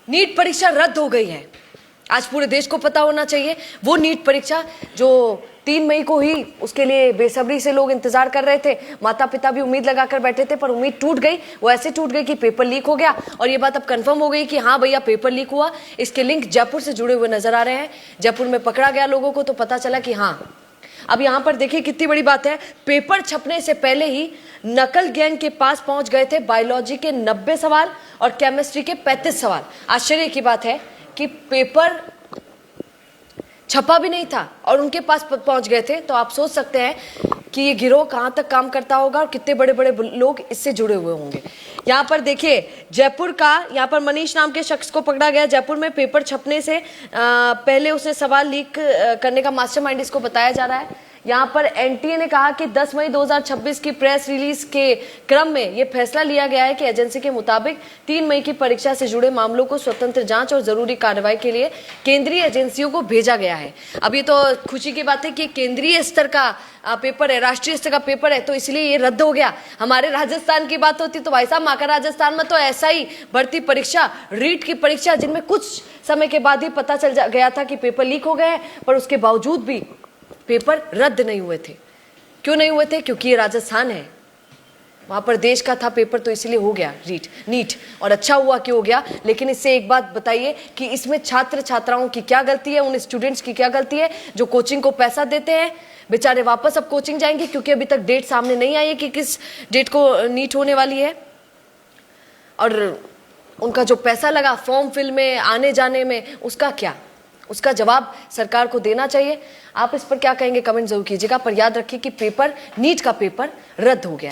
NEET परीक्षा रद्द हो गई है। आज पूरे देश को पता होना चाहिए। वो नीट परीक्षा जो 3 मई को ही, उसके लिए बेसब्री से लोग इंतजार कर रहे थे, माता पिता भी उम्मीद लगाकर बैठे थे, पर उम्मीद टूट गई। वो ऐसे टूट गई कि पेपर लीक हो गया और ये बात अब कंफर्म हो गई कि हाँ भैया पेपर लीक हुआ। इसके लिंक जयपुर से जुड़े हुए नजर आ रहे हैं। जयपुर में पकड़ा गया लोगों को तो पता चला कि हाँ। अब यहाँ पर देखिए कितनी बड़ी बात है, पेपर छपने से पहले ही नकल गैंग के पास पहुंच गए थे बायोलॉजी के 90 सवाल और केमिस्ट्री के 35 सवाल। आश्चर्य की बात है कि पेपर छपा भी नहीं था और उनके पास पहुंच गए थे। तो आप सोच सकते हैं कि ये गिरोह कहां तक काम करता होगा और कितने बड़े बड़े लोग इससे जुड़े हुए होंगे। यहाँ पर देखिए जयपुर का, यहाँ पर मनीष नाम के शख्स को पकड़ा गया। जयपुर में पेपर छपने से पहले उसने सवाल लीक करने का मास्टरमाइंड इसको बताया जा रहा है। यहाँ पर एनटीए ने कहा कि 10 मई 2026 की प्रेस रिलीज के क्रम में यह फैसला लिया गया है कि एजेंसी के मुताबिक 3 मई की परीक्षा से जुड़े मामलों को स्वतंत्र जांच और जरूरी कार्रवाई के लिए केंद्रीय एजेंसियों को भेजा गया है। अब ये तो खुशी की बात है कि केंद्रीय स्तर का पेपर है, राष्ट्रीय स्तर का पेपर है, तो इसलिए ये रद्द हो गया। हमारे राजस्थान की बात होती तो भाई साहब, माका राजस्थान में तो ऐसा ही भर्ती परीक्षा, रीट की परीक्षा, जिनमें कुछ समय के बाद ही पता चल गया था कि पेपर लीक हो गए हैं, पर उसके बावजूद भी पेपर रद्द नहीं हुए थे। क्यों नहीं हुए थे? क्योंकि ये राजस्थान है, वहां पर देश का था पेपर, तो इसलिए हो गया नीट। और अच्छा हुआ कि हो गया। लेकिन इससे एक बात बताइए कि इसमें छात्र छात्राओं की क्या गलती है, उन स्टूडेंट्स की क्या गलती है जो कोचिंग को पैसा देते हैं? बेचारे वापस अब कोचिंग जाएंगे क्योंकि अभी तक डेट सामने नहीं आई है कि किस डेट को नीट होने वाली है। और उनका जो पैसा लगा फॉर्म फिल में, आने जाने में, उसका क्या? उसका जवाब सरकार को देना चाहिए। आप इस पर क्या कहेंगे कमेंट जरूर कीजिएगा। पर याद रखिए कि नीट का पेपर रद्द हो गया है।